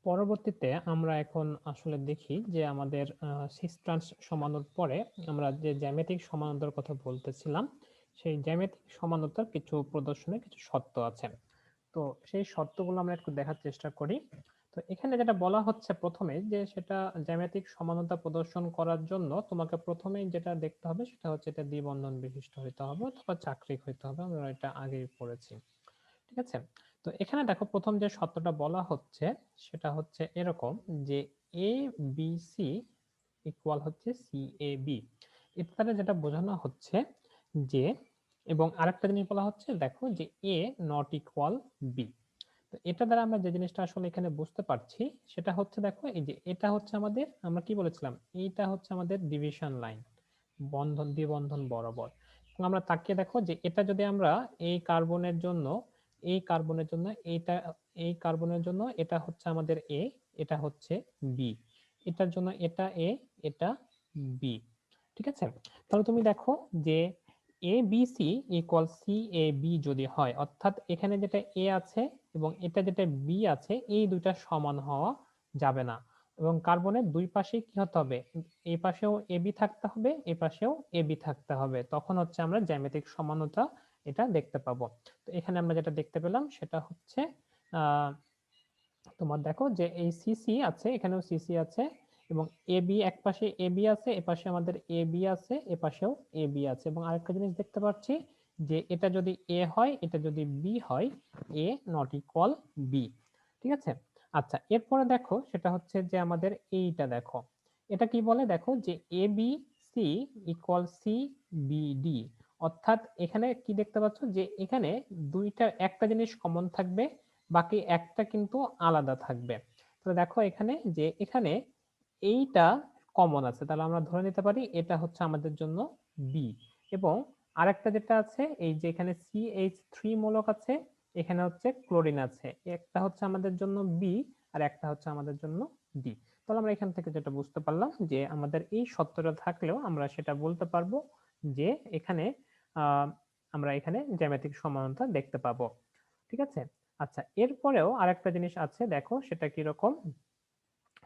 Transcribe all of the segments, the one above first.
পরবর্তীতে আমরা এখন আসলে দেখি যে আমাদের সিস ট্রান্স সমানুর পরে আমরা যে জ্যামিতিক সমানতার কথা বলতেছিলাম, সেই জ্যামিতিক সমানতার কিছু প্রদর্শনের কিছু শর্ত আছে। তো সেই শর্তগুলো আমরা একটু দেখার চেষ্টা করি। তো এখানে যেটা বলা হচ্ছে ১ম এই যে সেটা জ্যামিতিক সমানতা প্রদর্শন করার জন্য তোমাকে ১ম এই যেটা দেখতে হবে সেটা হচ্ছে এটা দ্বিবন্ধন বিশিষ্ট হইতে হবে অথবা চাকরিক হইতে হবে। আমরা এটা আগেই পড়েছি। ঠিক আছে? তো এখানে দেখো ১ম যে শর্তটা বলা হচ্ছে সেটা হচ্ছে এরকম যে ABC ইকুয়াল হচ্ছে CAB। এর দ্বারা যেটা বোঝানো হচ্ছে যে এবং আরেকটা জিনিস বলা হচ্ছে দেখো যে A নট ইকুয়াল B। তো এটা দ্বারা আমরা যে জিনিসটা আসলে এখানে বুঝতে পারছি সেটা হচ্ছে দেখো এই যে এটা হচ্ছে আমাদের আমরা কি বলেছিলাম এইটা হচ্ছে আমাদের ডিভিশন লাইন বন্ধন দ্বিবন্ধন বরাবর। এবং আমরা তাকিয়ে দেখো যে এটা যদি আমরা এই কার্বনের জন্য এই কার্বনের জন্য এইটা এই কার্বনের জন্য এটা হচ্ছে আমাদের A, এটা হচ্ছে B, এটার জন্য এটা A, এটা B। ঠিক আছে? তাহলে তুমি দেখো যে ABC ইকুয়াল CAB যদি হয় অর্থাৎ এখানে যেটা A আছে এবং এটা যেটা B আছে এই দুইটা সমান হওয়া যাবে না এবং কার্বনের দুই পাশেই কি হতে হবে এই পাশেও AB থাকতে হবে এই পাশেও AB থাকতে হবে তখন হচ্ছে আমরা জ্যামিতিক সমানতা এটা দেখতে পাবো। তো এখানে আমরা যেটা দেখতে পেলাম সেটা হচ্ছে আহ তোমার দেখো যে এই সিসি আছে এখানেও সিসি আছে এবং এবি এক পাশে এবি আছে এপাশে আমাদের এবি আছে এপাশেও এবি আছে এবং আরেকটা জিনিস দেখতে পাচ্ছি যে এটা যদি এ হয় এটা যদি বি হয় এ নট ইকুয়াল বি। ঠিক আছে? আচ্ছা এরপরে দেখো সেটা হচ্ছে যে আমাদের এইটা দেখো এটা কি বলে দেখো যে A B C equal C B D অর্থাৎ এখানে কি দেখতে পাচ্ছ যে এখানে দুইটা একটা জিনিস কমন থাকবে বাকি একটা কিন্তু আলাদা থাকবে। তো দেখো এখানে যে এখানে এইটা কমন আছে তাহলে আমরা ধরে নিতে পারি এটা হচ্ছে আমাদের জন্য বি এবং আরেকটা যেটা আছে এই যে এখানে CH3 মূলক আছে এখানে হচ্ছে ক্লোরিন আছে একটা হচ্ছে আমাদের জন্য বি আর একটা হচ্ছে আমাদের জন্য ডি। তাহলে আমরা এখান থেকে যেটা বুঝতে পারলাম যে আমাদের এই সত্যটা থাকলেও আমরা সেটা বলতে পারবো যে এখানে আহ আমরা এখানে জ্যামিতিক সমানতা দেখতে পাবো। ঠিক আছে? আচ্ছা এরপরেও আরেকটা জিনিস আছে দেখো সেটা কিরকম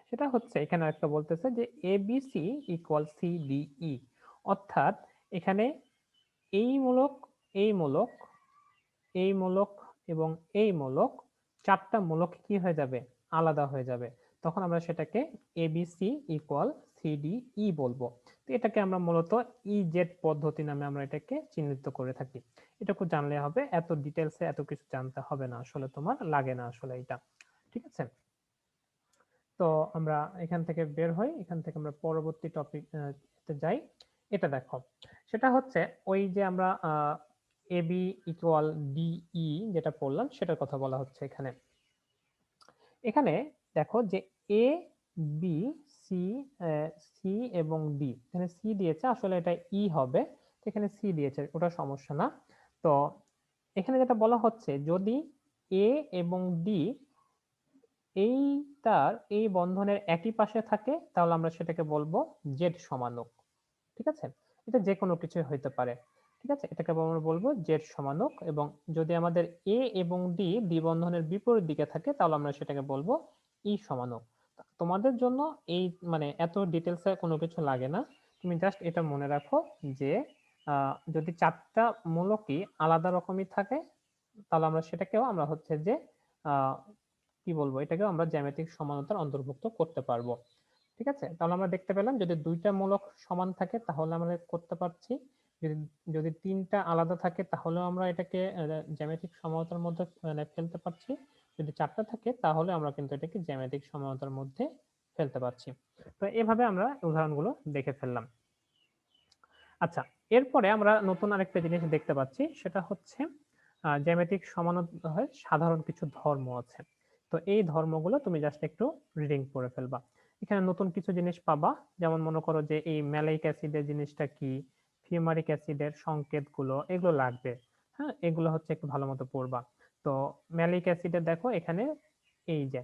সেটা হচ্ছে এখানে একটা বলতেছে যে ABC ইকুয়াল CDE অর্থাৎ এখানে এই মূলক এই মূলক এই মূলক এবং এই মূলক চারটা মূলক কি হয়ে যাবে আলাদা হয়ে যাবে তখন আমরা সেটাকে ABC ইকুয়াল CDE বলবো। তো এটাকে আমরা মূলত ইজেড পদ্ধতি নামে আমরা এটাকে চিহ্নিত করে থাকি। এটুকু জানলে হবে এত ডিটেলসে এত কিছু জানতে হবে না আসলে তোমার লাগে না আসলে এটা। ঠিক আছে? তো আমরা এখান থেকে বের হই এখান থেকে আমরা পরবর্তী টপিক তে যাই। এটা দেখো সেটা হচ্ছে ওই যে আমরা এবি ইকুয়াল ডিই যেটা পড়লাম সেটার কথা বলা হচ্ছে এখানে। এখানে দেখো যে এ বি সি সি এবং ডি এখানে সি দিয়েছে আসলে এটা ই হবে তো এখানে সি দিয়েছে ওটা সমস্যা না। তো এখানে যেটা বলা হচ্ছে যদি এ এবং ডি এইটার এই বন্ধনের একই পাশে থাকে তাহলে আমরা সেটাকে বলবো জেড সমানক। ঠিক আছে? এটা যে কোনো কিছুই হইতে পারে। ঠিক আছে? এটাকে আমরা বলবো জেড সমানক এবং যদি আমাদের এ এবং ডি দ্বিবন্ধনের বিপরীত দিকে থাকে তাহলে আমরা সেটাকে বলবো ই সমানক। তোমাদের জন্য এই মানে এত ডিটেলসে কোনো কিছু লাগে না। তুমি জাস্ট এটা মনে রাখো যে যদি চারটা মূলকই আলাদা রকমই থাকে তাহলে আমরা সেটাকেও আমরা হচ্ছে যে আহ কি বলবো এটাকেও আমরা জ্যামিতিক সমানতার অন্তর্ভুক্ত করতে পারবো। ঠিক আছে? তাহলে আমরা দেখতে পেলাম যদি দুইটা মূলক সমান থাকে তাহলে আমরা করতে পারছি। যদি যদি তিনটা আলাদা থাকে তাহলেও আমরা এটাকে জ্যামিতিক সমানতার মধ্যে মানে ফেলতে পারছি। যদি চারটা থাকে তাহলে আমরা কিন্তু এটাকে জ্যামিতিক সমানতার মধ্যে ফেলতে পারছি। তো এভাবে আমরা উদাহরণগুলো দেখে ফেললাম। আচ্ছা এরপরে আমরা নতুন আরেকটা জিনিস দেখতে পাচ্ছি সেটা হচ্ছে জ্যামিতিক সমানতায় সাধারণ কিছু ধর্ম আছে। তো এই ধর্মগুলো তুমি জাস্ট একটু রিডিং করে ফেলবা। এখানে নতুন কিছু জিনিস পাবা যেমন মনে করো যে এই ম্যালাইক অ্যাসিডের জিনিসটা কি ফিউমারিক অ্যাসিডের সংকেতগুলো এগুলো লাগবে। হ্যাঁ এগুলো হচ্ছে একটু ভালো মতো পড়বা। তো ম্যালিক অ্যাসিডের দেখো এখানে এই যে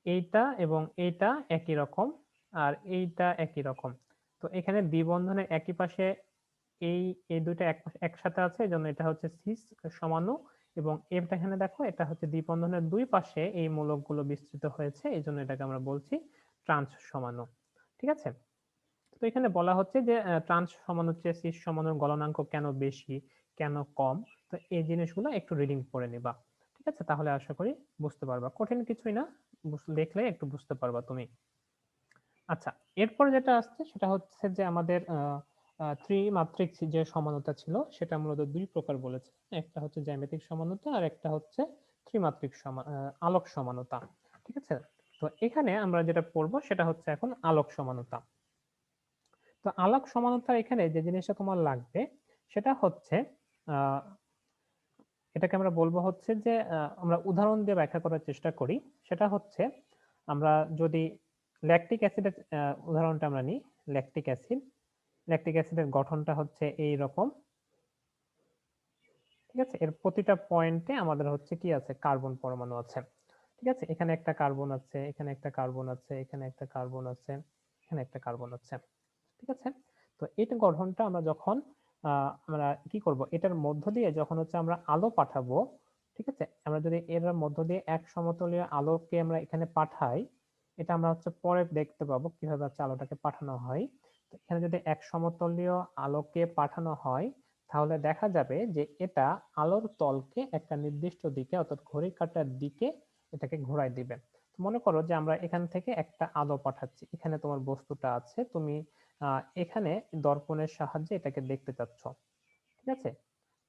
এইটা এবং এইটা একই রকম আর এইটা একই রকম। তো এখানে দ্বিবন্ধনের একই পাশে এই এই দুইটা একসাথে আছে এজন্য এটা হচ্ছে সিস সমাণু এবং এটা এখানে দেখো এটা হচ্ছে দ্বিবন্ধনের দুই পাশে এই মূলকগুলো বিস্তৃত হয়েছে, এই জন্য এটাকে আমরা বলছি ট্রান্স সমাণু। ঠিক আছে, তো এখানে বলা হচ্ছে যে ট্রান্স সমাণু চেয়ে সিস সমাণুর গলনাঙ্ক কেন বেশি কেন কম। তো এই জিনিসগুলো একটু রিডিং পড়ে নিবা। ঠিক আছে, তাহলে আশা করি বুঝতে পারবা, কঠিন কিছুই না, দেখলে একটু বুঝতে পারবা তুমি। আচ্ছা, এরপর যেটা আসছে সেটা হচ্ছে যে আমাদের ত্রিমাত্রিক যে সমানতা ছিল সেটা মূলত দুই প্রকার বলেছে, একটা হচ্ছে জ্যামিতিক সমানতা আর একটা হচ্ছে ত্রিমাত্রিক আলোক সমানতা। ঠিক আছে, তো এখানে আমরা যেটা পড়বো সেটা হচ্ছে এখন আলোক সমানতা। তো আলোক সমানতার এখানে যে জিনিসটা তোমার লাগবে সেটা হচ্ছে আহ এটাকে আমরা বলবো হচ্ছে যে আমরা উদাহরণ দিয়ে ব্যাখ্যা করার চেষ্টা করি। সেটা হচ্ছে আমরা যদি ল্যাকটিক অ্যাসিডের উদাহরণটা আমরা নিই। ল্যাকটিক অ্যাসিড, ল্যাকটিক অ্যাসিডের গঠনটা হচ্ছে এই রকম। ঠিক আছে, এর প্রতিটা পয়েন্টে আমাদের হচ্ছে কি আছে, কার্বন পরমাণু আছে। ঠিক আছে, এখানে একটা কার্বন আছে, এখানে একটা কার্বন আছে, এখানে একটা কার্বন আছে, এখানে একটা কার্বন আছে। ঠিক আছে, তো এটা গঠনটা আমরা যখন আমরা কি করব, এটার মধ্য দিয়ে যখন হচ্ছে আমরা আলো পাঠাবো, ঠিক আছে, আমরা যদি এর মধ্য দিয়ে এক সমতলীয় আলোকে আমরা এখানে পাঠাই, এটা আমরা হচ্ছে পরে দেখতে পাবো কিভাবে হচ্ছে আলোটাকে পাঠানো হয়। তো এখানে যদি এক সমতলীয় আলোকে পাঠানো হয় তাহলে দেখা যাবে যে এটা আলোর তলকে একটা নির্দিষ্ট দিকে অর্থাৎ ঘড়ির কাঁটার দিকে এটাকে ঘোরায় দিবে। মনে করো যে আমরা এখান থেকে একটা আলো পাঠাচ্ছি, এখানে তোমার বস্তুটা আছে, তুমি এখানে দর্পণের সাহায্যে এটাকে দেখতে চাচ্ছ। ঠিক আছে,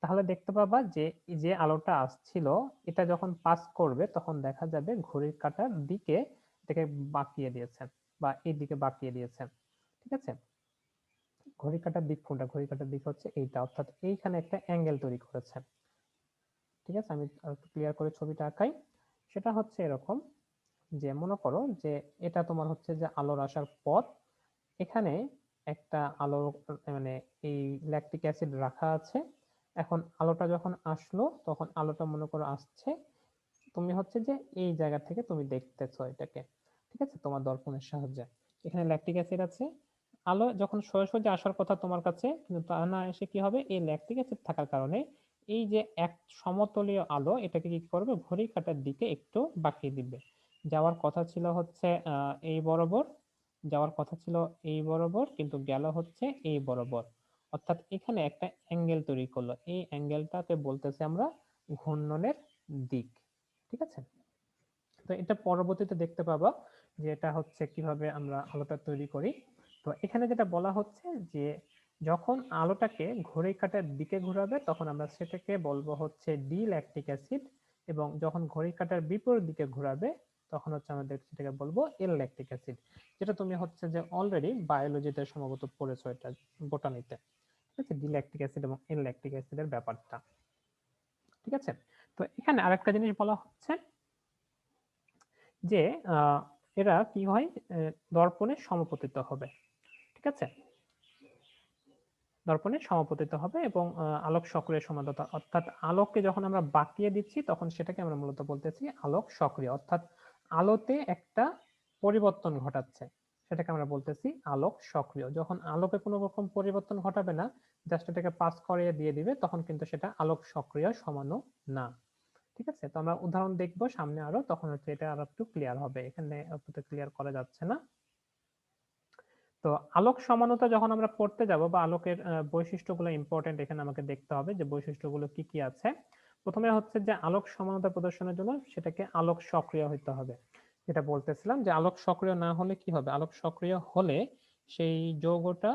তাহলে দেখতে পাবা যে যে আলোটা আসছিল এটা যখন পাস করবে তখন দেখা যাবে ঘড়ির কাঁটার দিকে এটাকে বাঁকিয়ে দিয়েছে বা এই দিকে বাঁকিয়ে দিয়েছে। ঠিক আছে, ঘড়ির কাঁটার দিক কোনটা, ঘড়ির কাঁটার দিক হচ্ছে এইটা, অর্থাৎ এইখানে একটা অ্যাঙ্গেল তৈরি করেছে। ঠিক আছে, আমি একটু ক্লিয়ার করে ছবিটা আঁকাই। সেটা হচ্ছে এরকম যে মনে করো যে এটা তোমার হচ্ছে যে আলোর আসার পথ, এখানে একটা আলো মানে এই ল্যাকটিক অ্যাসিড রাখা আছে। এখন আলোটা যখন আসলো তখন আলোটা মনে করো আসছে, তুমি হচ্ছে যে এই জায়গা থেকে তুমি দেখতেছো এটাকে। ঠিক আছে, তোমার দর্পণের সাহায্যে এখানে ল্যাকটিক অ্যাসিড আছে, আলো যখন সোজাসুজি আসার কথা তোমার কাছে কিন্তু তা না এসে কি হবে, এই ল্যাকটিক অ্যাসিড থাকার কারণে এই যে এক সমতলীয় আলো এটাকে কি করবে, ঘড়ির কাঁটার দিকে একটু বাঁকিয়ে দিবে। যাওয়ার কথা ছিল হচ্ছে এই বরাবর, যাওয়ার কথা ছিল এই বরাবর, কিন্তু গেল হচ্ছে এই বরাবর, অর্থাৎ এখানে একটা অ্যাঙ্গেল তৈরি করলো, এই অ্যাঙ্গেলটাকে বলতেছি আমরা ঘূর্ণনের দিক। ঠিক আছে, তো এটা পরবর্তীতে দেখতে পাবা যে এটা হচ্ছে কিভাবে আমরা আলোটা তৈরি করি। তো এখানে যেটা বলা হচ্ছে যে যখন আলোটাকে ঘড়ির কাঁটার দিকে ঘোরাবে তখন আমরা সেটাকে বলবো হচ্ছে ডি ল্যাকটিক অ্যাসিড, এবং যখন ঘড়ির কাঁটার বিপরীত দিকে ঘোরাবে তখন হচ্ছে আমাদের সেটাকে বলবো এল ল্যাকটিক অ্যাসিড, যেটা তুমি হচ্ছে যে অলরেডি বায়োলজিতে সম্ভবত পড়েছো, এটা বোটানিতে। ঠিক আছে, ডি ল্যাকটিক অ্যাসিড এবং এল ল্যাকটিক অ্যাসিডের ব্যাপারটা। ঠিক আছে, তো এখানে আরেকটা জিনিস বলা হচ্ছে যে এরা কি হয়, দর্পণে সমপতিত হবে। ঠিক আছে, দর্পণে সমাপতিত হবে এবং আলোক সক্রিয় সমানতা, অর্থাৎ আলোককে যখন আমরা বাঁকিয়ে দিচ্ছি তখন সেটাকে আমরা মূলত বলতেছি আলোক সক্রিয়, অর্থাৎ আলোতে একটা পরিবর্তন ঘটাচ্ছে, সেটাকে আমরা বলতেছি আলোক সক্রিয়। যখন আলোকে কোনো রকম পরিবর্তন ঘটাবে না, জাস্ট এটাকে পাস করিয়ে দিয়ে দিবে, তখন কিন্তু সেটা আলোক সক্রিয় সমাণু না। ঠিক আছে, তো আমরা উদাহরণ দেখবো সামনে আরো, তখন হচ্ছে এটা আরো একটু ক্লিয়ার হবে, এখানে ক্লিয়ার করা যাচ্ছে না। তো আলোক সমানতা যখন আমরা পড়তে যাব বা আলোকের বৈশিষ্ট্যগুলো ইম্পর্টেন্ট, এখানে আমাকে দেখতে হবে যে বৈশিষ্ট্যগুলো কি কি আছে। প্রথমে হচ্ছে যে আলোক সমানতা প্রদর্শনের জন্য সেটাকে আলোক সক্রিয় হইতে হবে, যেটা বলতেছিলাম যে আলোক সক্রিয় না হলে কি হবে, আলোক সক্রিয় হলে সেই যৌগটা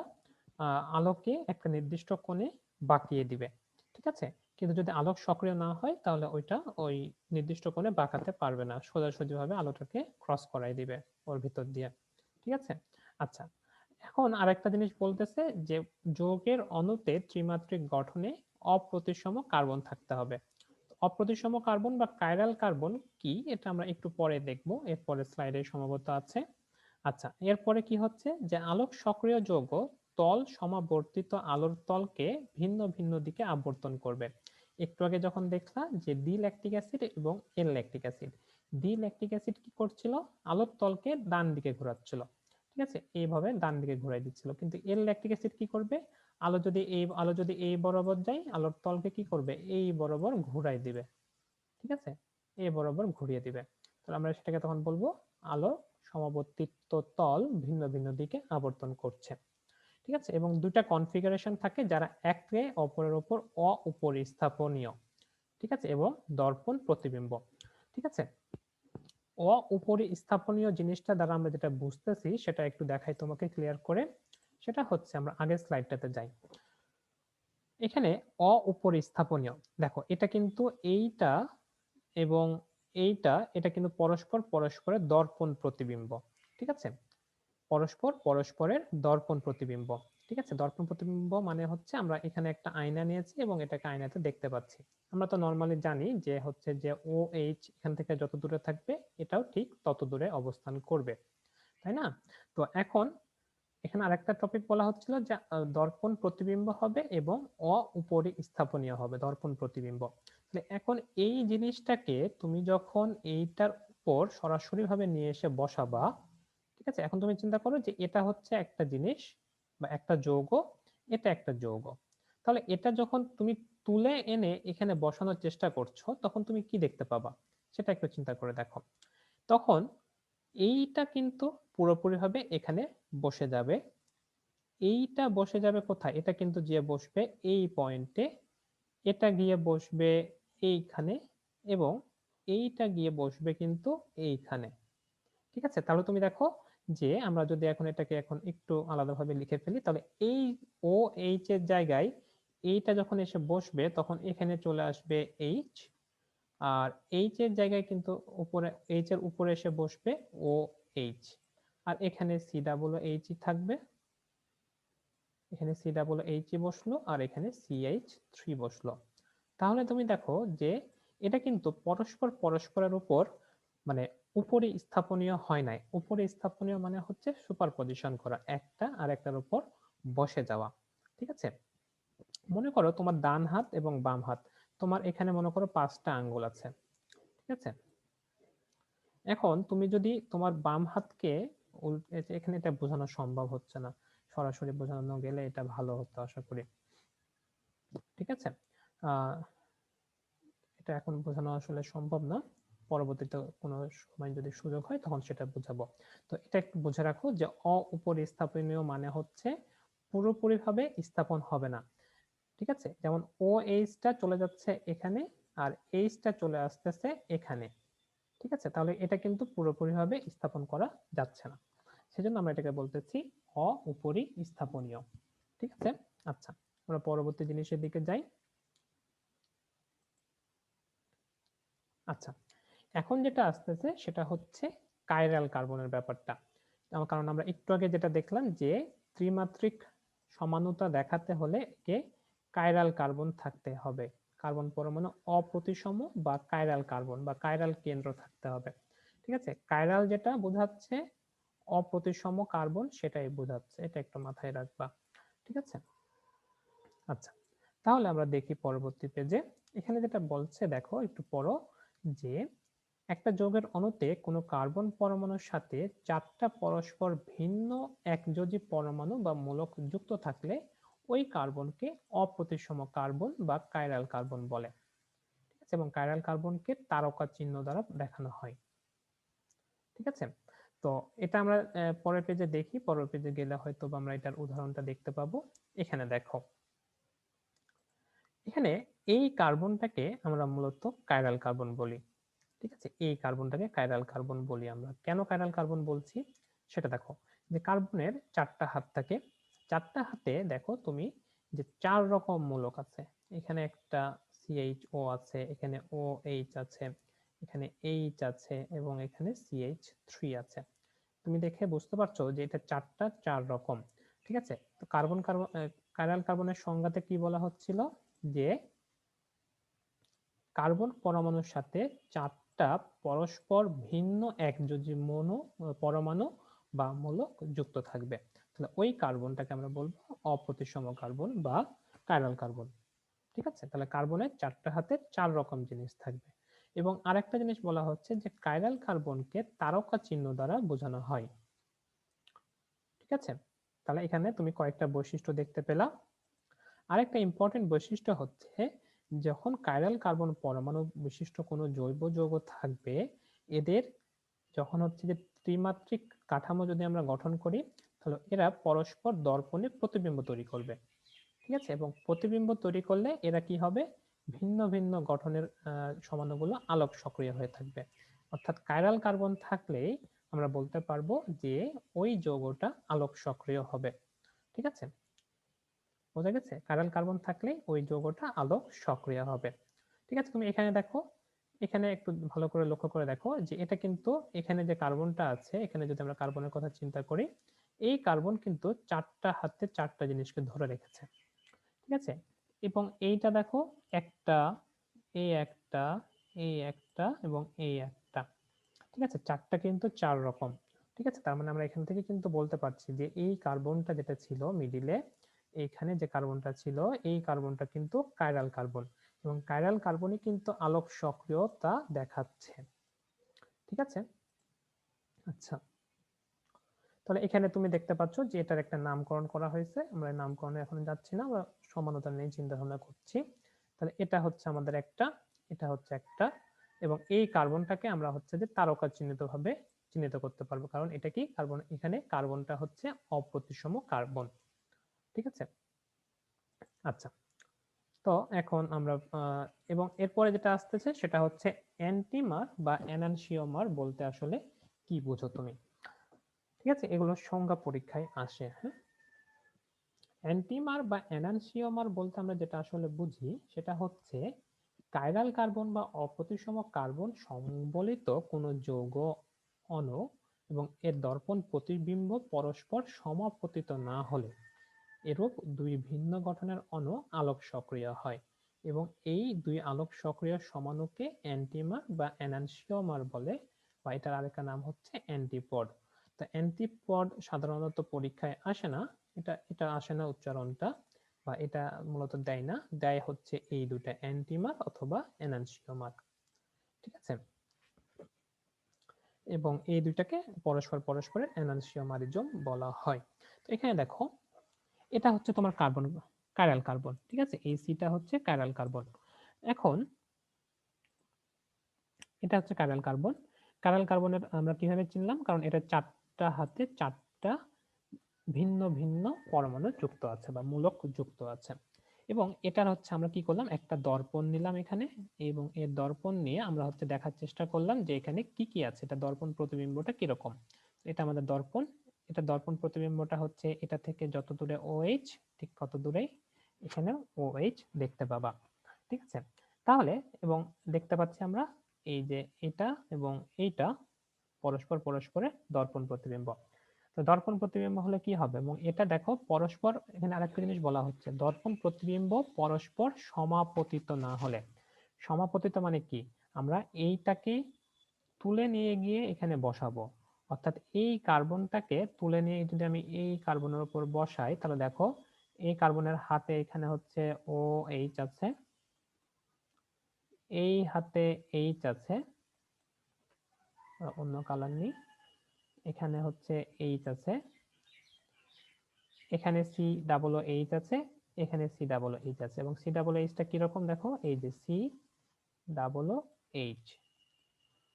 আলোকে একটা নির্দিষ্ট কোণে বাঁকিয়ে দিবে। ঠিক আছে, কিন্তু যদি আলোক সক্রিয় না হয় তাহলে ওইটা ওই নির্দিষ্ট কোণে বাঁকাতে পারবে না, সোজাসুজি ভাবে আলোটাকে ক্রস করাই দিবে ওর ভিতর দিয়ে। ঠিক আছে, আচ্ছা, এখন আরেকটা জিনিস বলতেছে যে যৌগের অণুতে ত্রিমাত্রিক গঠনে অপ্রতিসম কার্বন থাকতে হবে। অপ্রতিসম কার্বন বা কাইরাল কার্বন কি, এটা আমরা একটু পরে দেখব, এরপরে স্লাইডে সম্ভবত আছে। আচ্ছা, এরপরে কি হচ্ছে যে আলোক সক্রিয় যৌগ তল সমাবর্তিত আলোর তলকে ভিন্ন ভিন্ন দিকে আবর্তন করবে। একটু আগে যখন দেখলাম যে ডি ল্যাকটিক অ্যাসিড এবং এল lactic acid, D lactic acid কি করছিল, আলোর তলকে ডান দিকে ঘোরাচ্ছিল। ঠিক আছে, এইভাবে ডান দিকে ঘুরাই দিচ্ছিল, কিন্তু এল ল্যাকটিক অ্যাসিড কি করবে, আলো যদি এই বরাবর যায় আলোর তলকে কি করবে, এই বরাবর ঘুরাই দিবে। ঠিক আছে, এ বরাবর ঘুরিয়ে দিবে। তাহলে আমরা সেটাকে তখন বলবো আলো সমবর্তিত তল ভিন্ন ভিন্ন দিকে আবর্তন করছে। ঠিক আছে, এবং দুইটা কনফিগারেশন থাকে যারা একে অপরের উপর অউপরিস্থাপনীয়। ঠিক আছে, এবং দর্পণ প্রতিবিম্ব। ঠিক আছে, অউপরিস্থাপনীয় জিনিসটা দ্বারা আমরা যেটা বুঝতেছি সেটা একটু দেখাই তোমাকে ক্লিয়ার করে। সেটা হচ্ছে আমরা আগের স্লাইডটাতে যাই। এখানে অউপরিস্থাপনীয়, দেখো এটা কিন্তু এইটা এবং এটা কিন্তু পরস্পর পরস্পরের দর্পণ প্রতিবিম্ব। ঠিক আছে, পরস্পর পরস্পরের দর্পণ প্রতিবিম্ব। ঠিক আছে, দর্পণ প্রতিবিম্ব মানে হচ্ছে আমরা এখানে একটা আয়না নিয়েছি এবং এটাকে আয়নাতে দেখতে পাচ্ছি। আমরা তো নর্মালি জানি যে হচ্ছে যে ও এইচ এখান থেকে যত দূরে থাকবে এটাও ঠিক তত দূরে অবস্থান করবে, তাই না? তো এখন এখানে আরেকটা টপিক বলা হচ্ছিল যে দর্পণ প্রতিবিম্ব হবে এবং অউপরিস্থাপনীয় হবে দর্পণ প্রতিবিম্ব। তাহলে এখন এই জিনিসটাকে তুমি যখন এইটার উপর সরাসরি ভাবে নিয়ে এসে বসাবা, ঠিক আছে, এখন তুমি চিন্তা করো যে এটা হচ্ছে একটা জিনিস বা একটা যৌগ, এটা একটা যৌগ। তাহলে এটা যখন তুমি তুলে এনে এখানে বসানোর চেষ্টা করছো তখন তুমি কি দেখতে পাবা সেটা একটু চিন্তা করে দেখো। তখন এইটা কিন্তু পুরোপুরিভাবে এখানে বসে যাবে। এইটা বসে যাবে কোথায়? এটা কিন্তু গিয়ে বসবে এই পয়েন্টে, এটা গিয়ে বসবে এইখানে, এবং এইটা গিয়ে বসবে কিন্তু এইখানে। ঠিক আছে, তাহলে তুমি দেখো যে আমরা যদি এখন এটাকে এখন একটু আলাদাভাবে লিখে ফেলি, তাহলে এই ও এইচ এর জায়গায় এইটা যখন এসে বসবে তখন এখানে চলে আসবে এইচ, আর এইচ এর জায়গায় কিন্তু উপরে এইচ এর উপরে এসে বসবে ও এইচ, আর এখানে সি ডাবল এইচ থাকবে, এখানে সি ডাবল এইচ বসলো আর এখানে সিএইচ থ্রি বসলো। তাহলে তুমি দেখো যে এটা কিন্তু পরস্পর পরস্পরের উপর মানে উপরে স্থাপনীয় হয় নাই। উপরে স্থাপনীয় মানে হচ্ছে সুপার পজিশন করা, একটা আর একটার উপর বসে যাওয়া। ঠিক আছে, মনে করো তোমার ডান হাত এবং বাম হাত, তোমার এখানে মনে করো 5টা আঙ্গুল আছে। ঠিক আছে, এখন তুমি যদি তোমার বাম হাতকে এখানে এটা বোঝানো সম্ভব হচ্ছে না, সরাসরি বোঝানো গেলে এটা ভালো হতো আশা করি। ঠিক আছে, আহ এটা এখন বোঝানো আসলে সম্ভব না, পরবর্তীতে কোনো সময় যদি সুযোগ হয় তখন সেটা বোঝাবো। তো এটা একটু বুঝে রাখো যে অউপরিস্থাপনীয় মানে হচ্ছে পুরোপুরি ভাবে স্থাপন হবে না। ঠিক আছে, যেমন ও এইচটা চলে যাচ্ছে এখানে আর এইচটা চলে আসতেছে এখানে। ঠিক আছে, তাহলে এটা কিন্তু পুরোপুরি ভাবে স্থাপন করা যাচ্ছে না, সেজন্য আমরা এটাকে বলতেছি অউপরিস্থাপনীয়। ঠিক আছে, আচ্ছা আমরা পরবর্তী জিনিসের দিকে যাই। আচ্ছা, এখন যেটা আসতেছে সেটা হচ্ছে কাইরাল কার্বনের ব্যাপারটা। কারণ আমরা একটু আগে যেটা দেখলাম যে ত্রিমাত্রিক সমানুতা দেখাতে হলে একে কাইরাল কার্বন থাকতে হবে, কার্বন পরমাণু অপ্রতিসম বা কাইরাল কার্বন বা কাইরাল কেন্দ্র থাকতে হবে। ঠিক আছে, কাইরাল যেটা বোঝাচ্ছে অপ্রতিসম কার্বন সেটাই বোঝাচ্ছে, এটা একটু মাথায় রাখবা। ঠিক আছে, আচ্ছা তাহলে আমরা দেখি পরবর্তী পেজে। এখানে যেটা বলছে দেখো একটু পড়ো, যে একটা যৌগের অণুতে কোনো কার্বন পরমাণুর সাথে 4টা পরস্পর ভিন্ন একযোজী পরমাণু বা মূলক যুক্ত থাকলে ওই কার্বনকে অপ্রতিসম কার্বন বা কাইরাল কার্বন বলে। ঠিক আছে, এবং কাইরাল কার্বনকে তারকা চিহ্ন দ্বারা দেখানো হয়। ঠিক আছে, তো এটা আমরা পরের পেজে দেখি, পরের পেজে গেলে হয়তো আমরা এটার উদাহরণটা দেখতে পাবো। এখানে দেখো, এখানে এই কার্বনটাকে আমরা মূলত কাইরাল কার্বন বলি। ঠিক আছে, এই কার্বনটাকে কাইরাল কার্বন বলি। আমরা কেন কাইরাল কার্বন বলছি সেটা দেখো, যে কার্বনের 4টা হাত থাকে, 4টা হাতে দেখো তুমি যে 4 রকম মূলক আছে। এখানে একটা CHO আছে, এখানে OH আছে, এখানে H আছে এবং এখানে CH3 আছে। তুমি দেখে বুঝতে পারছো যে এটা 4টা 4 রকম। ঠিক আছে, তো কার্বন কার্বন কাইরাল কার্বনের সংজ্ঞাতে কি বলা হচ্ছিল, যে কার্বন পরমাণুর সাথে 4টা পরস্পর ভিন্ন একযোজী পরমাণু বা মূলক যুক্ত থাকবে। তাহলে ওই কার্বনটাকে আমরা বলবো অপ্রতিসম কার্বন বা কাইরাল কার্বন। ঠিক আছে, তাহলে কার্বনের 4টা হাতে 4 রকম জিনিস থাকবে। এবং আরেকটা জিনিস বলা হচ্ছে যে কাইরাল কার্বনকে তারকা চিহ্ন দ্বারা বোঝানো হয়। ঠিক আছে, তাহলে এখানে তুমি কয়েকটা বৈশিষ্ট্য দেখতে পেলা। আরেকটা ইম্পর্টেন্ট বৈশিষ্ট্য হচ্ছে যখন কাইরাল কার্বন পরমাণু বিশিষ্ট কোনো জৈব যৌগ থাকবে, এদের যখন হচ্ছে যে ত্রিমাত্রিক কাঠামো যদি আমরা গঠন করি, তাহলে এরা পরস্পর দর্পণে প্রতিবিম্ব তৈরি করবে। ঠিক আছে, এবং প্রতিবিম্ব তৈরি করলে এরা কি হবে, ভিন্ন ভিন্ন গঠনের সমাণুগুলো আলোক সক্রিয় হয়ে থাকবে। অর্থাৎ কাইরাল কার্বন থাকলেই আমরা বলতে পারবো যে ওই যৌগটা আলোক সক্রিয় হবে। ঠিক আছে, বোঝা গেছে? কাইরাল কার্বন থাকলে ওই যৌগটা আলোক সক্রিয় হবে। ঠিক আছে, তুমি এখানে দেখো, এখানে একটু ভালো করে লক্ষ্য করে দেখো যে এটা কিন্তু এখানে যে কার্বনটা আছে, এখানে যদি আমরা কার্বনের কথা চিন্তা করি, এই কার্বন কিন্তু চারটা হাতে চারটা জিনিসকে ধরে রেখেছে। ঠিক আছে, এবং এইটা দেখো, একটা, এই একটা, এই একটা এবং এই একটা। ঠিক আছে, চারটা কিন্তু চার রকম। ঠিক আছে, তার মানে আমরা এখান থেকে কিন্তু বলতে পারছি যে এই কার্বনটা যেটা ছিল মিডিলে, এইখানে যে কার্বনটা ছিল, এই কার্বনটা কিন্তু কাইরাল কার্বন, এবং কাইরাল কার্বনই কিন্তু আলোক সক্রিয়তা দেখাচ্ছে। ঠিক আছে, আচ্ছা, তাহলে এখানে তুমি দেখতে পাচ্ছ যে এটার একটা নামকরণ করা হয়েছে। আমরা নামকরণে এখন যাচ্ছি না, আমরা সমানতা নিয়ে চিন্তা ভাবনা করছি। তাহলে এটা হচ্ছে আমাদের একটা, এটা হচ্ছে একটা, এবং এই কার্বনটাকে আমরা হচ্ছে যে তারকা চিহ্নিত ভাবে চিহ্নিত করতে পারবো, কারণ এটা কি কার্বন, এখানে কার্বনটা হচ্ছে অপ্রতিসম কার্বন। ঠিক আছে, আচ্ছা, তো এখন আমরা এবং এরপরে যেটা আসতেছে সেটা হচ্ছে অ্যান্টিমার বা এনানসিওমার বলতে আসলে কি বুঝো তুমি? ঠিক আছে, এগুলো সংজ্ঞা পরীক্ষায় আসে। হ্যাঁ, অ্যান্টিমার বা এনানসিওমার বলতে আমরা যেটা আসলে বুঝি সেটা হচ্ছে কাইরাল কার্বন বা অপ্রতিসম কার্বন সংবলিত কোনো যৌগ অণু এবং এর দর্পণ প্রতিবিম্ব পরস্পর সমাপতিত না হলে এরূপ দুই ভিন্ন গঠনের অণু আলোক সক্রিয় হয়, এবং এই দুই আলোক সক্রিয় সমাণুকে অ্যান্টিমার বা এনানসিওমার বলে, বা এটার আরেকটা নাম হচ্ছে অ্যান্টিপড। তো অ্যান্টিপড সাধারণত পরীক্ষায় আসে না, এটা এটা আসে না উচ্চারণটা, বা এটা মূলত দেয় না, দেয় হচ্ছে এই দুটা অ্যান্টিমার অথবা এনানসিওমার। ঠিক আছে, এবং এই দুইটাকে পরস্পর পরস্পরের এনানসিওমারিজম বলা হয়। তো এখানে দেখো, এটা হচ্ছে তোমার কার্বন, কাইরাল কার্বন। ঠিক আছে, এই সিটা হচ্ছে কাইরাল কার্বন। এখন এটা হচ্ছে কাইরাল কার্বন। কাইরাল কার্বনের আমরা কিভাবে চিনলাম, কারণ এটা চারটা হাতে চারটা ভিন্ন ভিন্ন পরমাণু যুক্ত আছে বা মূলক যুক্ত আছে, এবং এটার হচ্ছে আমরা কি করলাম, একটা দর্পণ নিলাম এখানে, এবং এর দর্পণ নিয়ে আমরা হচ্ছে দেখার চেষ্টা করলাম যে এখানে কি কি আছে, এটা দর্পণ প্রতিবিম্বটা কিরকম। এটা আমাদের দর্পণ, এটা দর্পণ প্রতিবিম্বটা হচ্ছে এটা থেকে যত দূরে OH, ঠিক কত দূরেই এখানে OH দেখতে পাবা। ঠিক আছে, তাহলে এবং দেখতে পাচ্ছি আমরা এই যে এটা এবং এইটা পরস্পর পরস্পরের দর্পণ প্রতিবিম্ব। তো দর্পণ প্রতিবিম্ব হলে কি হবে, এবং এটা দেখো পরস্পর, এখানে আরেকটা জিনিস বলা হচ্ছে, দর্পণ প্রতিবিম্ব পরস্পর সমাপতিত না হলে। সমাপতিত মানে কি, আমরা এইটাকে তুলে নিয়ে গিয়ে এখানে বসাবো, অর্থাৎ এই কার্বনটাকে তুলে নিয়ে যদি আমি এই কার্বনের উপর বসাই, তাহলে দেখো এই কার্বনের হাতে এখানে হচ্ছে OH আছে, এই হাতে H আছে, অন্য কালার নেই, এখানে হচ্ছে H আছে, এখানে COOH আছে, এখানে COOH আছে, এবং COOHটা কিরকম দেখো, এই যে COOH,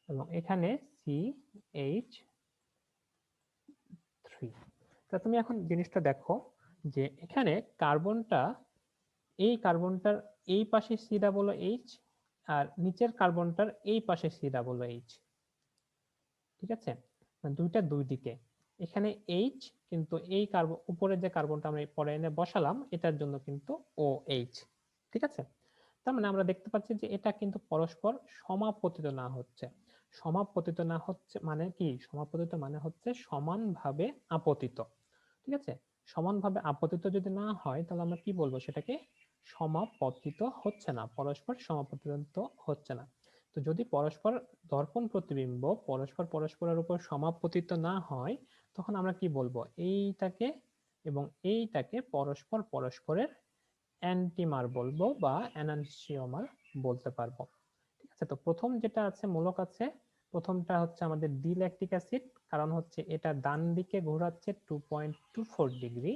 এবং এখানে CH3। তা তুমি এখন জিনিসটা দেখো যে এখানে কার্বনটা, এই কার্বনটার এই পাশে COOH, আর নিচের কার্বনটার এই পাশে COOH। ঠিক আছে, মানে দুইটা দুই দিকে, এখানে H, কিন্তু এই কার্বন উপরের যে কার্বনটা আমরা পরে এনে বসালাম এটার জন্য কিন্তু OH। ঠিক আছে, তার মানে আমরা দেখতে পাচ্ছি যে এটা কিন্তু পরস্পর সমাপতিত না হচ্ছে। সমাপতিত না হচ্ছে মানে কি, সমাপতিত মানে হচ্ছে সমানভাবে আপতিত। ঠিক আছে, সমানভাবে আপতিত যদি না হয় তাহলে আমরা কি বলবো, সেটাকে সমাপতিত হচ্ছে না, পরস্পর সমাপতিত হচ্ছে না। তো যদি পরস্পর দর্পণ প্রতিবিম্ব পরস্পর পরস্পরের উপর সমাপতিত না হয়, তখন আমরা কি বলবো, এইটাকে এবং এইটাকে পরস্পর পরস্পরের অ্যান্টিমার বলবো বা এনানসিওমার বলতে পারবো। ঠিক আছে, তো প্রথম যেটা আছে মূলক আছে, প্রথমটা হচ্ছে আমাদের ডিল্যাকটিক অ্যাসিড, কারণ হচ্ছে এটা ডান দিকে ঘোরাচ্ছে 2.24 ডিগ্রি,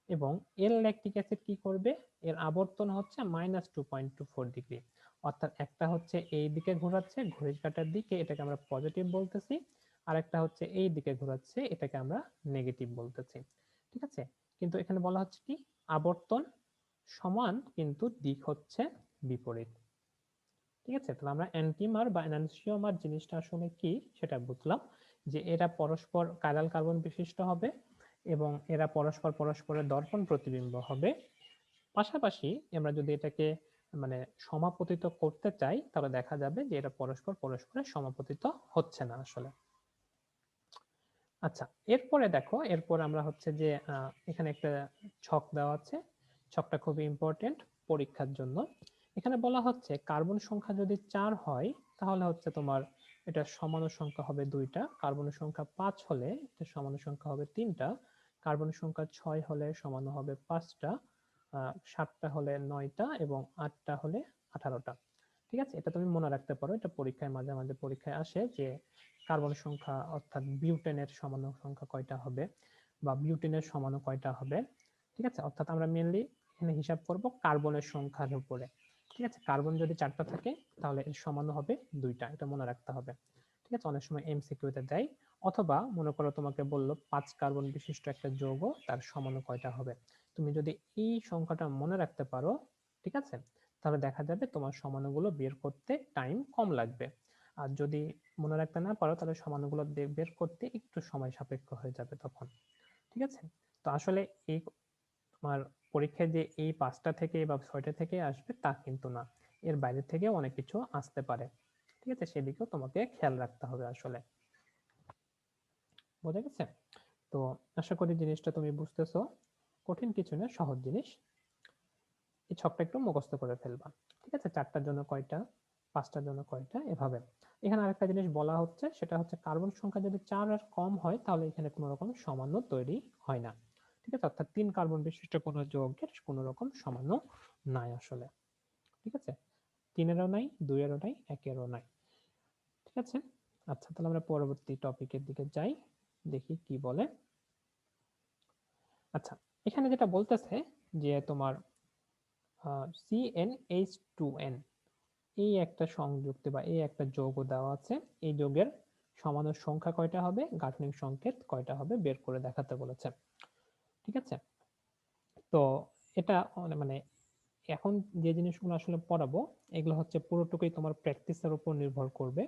এবং এল ল্যাকটিক অ্যাসিড কি করবে, এর আবর্তন হচ্ছে -2.24 ডিগ্রি, অর্থাৎ একটা হচ্ছে এই দিকে ঘোরাচ্ছে ঘড়ির কাঁটার দিকে, এটাকে আমরা পজিটিভ বলতেছি, আর একটা হচ্ছে এই দিকে ঘোরাচ্ছে, এটাকে আমরা নেগেটিভ বলতেছি। ঠিক আছে, কিন্তু এখানে বলা হচ্ছে কি আবর্তন সমান কিন্তু দিক হচ্ছে বিপরীত। ঠিক আছে, তাহলে আমরা অ্যান্টিমার বা এনানসিওমার জিনিসটা আসলে কি সেটা বুঝলাম, যে এরা পরস্পর কাইরাল কার্বন বিশিষ্ট হবে এবং এরা পরস্পর পরস্পরের দর্পণ প্রতিবিম্ব হবে। পাশাপাশি আমরা যদি এটাকে মানে সমাপতিত করতে চাই তাহলে দেখা যাবে যে এটা পরস্পর পরস্পরের সমাপতিত হচ্ছে না আসলে। আচ্ছা, এরপরে দেখো, এরপর আমরা হচ্ছে যে এখানে একটা ছক দেওয়া আছে, ছকটা খুবই ইম্পর্টেন্ট পরীক্ষার জন্য। এখানে বলা হচ্ছে কার্বন সংখ্যা যদি 4 হয় তাহলে হচ্ছে তোমার এটা সমাণু সংখ্যা হবে 2টা, কার্বন সংখ্যা 5 হলে এটা সমাণু সংখ্যা হবে 3টা, কার্বন সংখ্যা 6 হলে সমাণু হবে 5টা, 7টা হলে 9টা এবং 8টা হলে 18টা। ঠিক আছে, এটা তুমি মনে রাখতে পারো, এটা পরীক্ষায় মাঝে মাঝে পরীক্ষায় আসে যে কার্বন সংখ্যা অর্থাৎ বিউটেনের সমাণু সংখ্যা কয়টা হবে বা বিউটেনের সমাণু কয়টা হবে। ঠিক আছে, অর্থাৎ আমরা মেনলি এখানে হিসাব করব কার্বনের সংখ্যার উপরে। ঠিক আছে, কার্বন যদি 4টা থাকে তাহলে এর সমাণু হবে 2টা, এটা মনে রাখতে হবে। ঠিক আছে, অনেক সময় এমসিকিউতে দেয়, অথবা মনে করো তোমাকে বললো 5 কার্বন বিশিষ্ট একটা যৌগ তার সমাণু কয়টা হবে, তুমি যদি এই সংখ্যাটা মনে রাখতে পারো, ঠিক আছে, তাহলে দেখা যাবে তোমার সমাণুগুলো বের করতে টাইম কম লাগবে। আর যদি মনে রাখতে না পারো তাহলে সমাণুগুলো বের করতে একটু সময় সাপেক্ষ হয়ে যাবে তখন। ঠিক আছে, তো আসলে এই তোমার পরীক্ষায় যে এই 5টা থেকে বা 6টা থেকে আসবে তা কিন্তু না, এর বাইরে থেকেও অনেক কিছু আসতে পারে। ঠিক আছে, সেদিকেও তোমাকে খেয়াল রাখতে হবে আসলে। বোঝা গেছে? তো আশা করি জিনিসটা তুমি বুঝতেছো, কঠিন কিছু না, সহজ জিনিস। এই ছকটা একটু মুখস্থ করে ফেলবা। ঠিক আছে, 4টার জন্য কয়টা, 5টার জন্য কয়টা, এভাবে। এখানে আরেকটা জিনিস বলা হচ্ছে, সেটা হচ্ছে কার্বন সংখ্যা যদি 4 আর কম হয় তাহলে এখানে কোনো রকম সমাণু তৈরি হয় না। ঠিক আছে, অর্থাৎ 3 কার্বন বিশিষ্ট কোনো যৌগের কোনো রকম সমাণু নাই আসলে। ঠিক আছে, 3-এরও নাই, 2-এরও নাই, 1-এরও নাই। ঠিক আছে, আচ্ছা তাহলে আমরা পরবর্তী টপিকের দিকে যাই, দেখি কি বলে। আচ্ছা, এখানে যেটা বলতেছে যে তোমার CnH2n এই একটা সংযুক্ত বা এই একটা যৌগ দেওয়া আছে, এই যৌগের সমাণু সংখ্যা কয়টা হবে, গাঠনিক সংকেত কয়টা হবে বের করে দেখাতে বলেছে। ঠিক আছে, তো এটা মানে এখন যে জিনিসগুলো আসলে পড়াবো এগুলো হচ্ছে পুরোটুকুই তোমার প্র্যাকটিসের উপর নির্ভর করবে।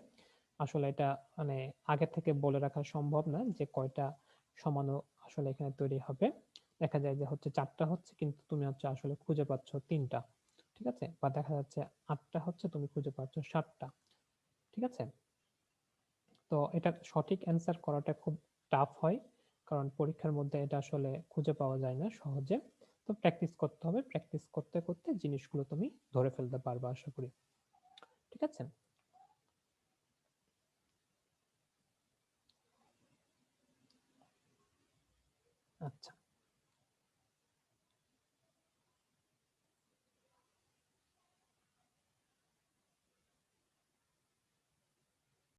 আসলে এটা মানে আগে থেকে বলে রাখা সম্ভব না যে কয়টা সমাণু আসলে এখানে তৈরি হবে। দেখা যায় যে হচ্ছে 4টা হচ্ছে কিন্তু তুমি হচ্ছে আসলে খুঁজে পাচ্ছ 3টা। ঠিক আছে, বা দেখা যাচ্ছে 8টা হচ্ছে তুমি খুঁজে পাচ্ছ 7টা। ঠিক আছে, তো এটা সঠিক অ্যান্সার করাটা খুব টাফ হয়, কারণ পরীক্ষার মধ্যে এটা আসলে খুঁজে পাওয়া যায় না সহজে। তো প্র্যাকটিস করতে হবে, প্র্যাকটিস করতে করতে জিনিসগুলো তুমি ধরে ফেলতে পারবে আশা করি। ঠিক আছে, আচ্ছা।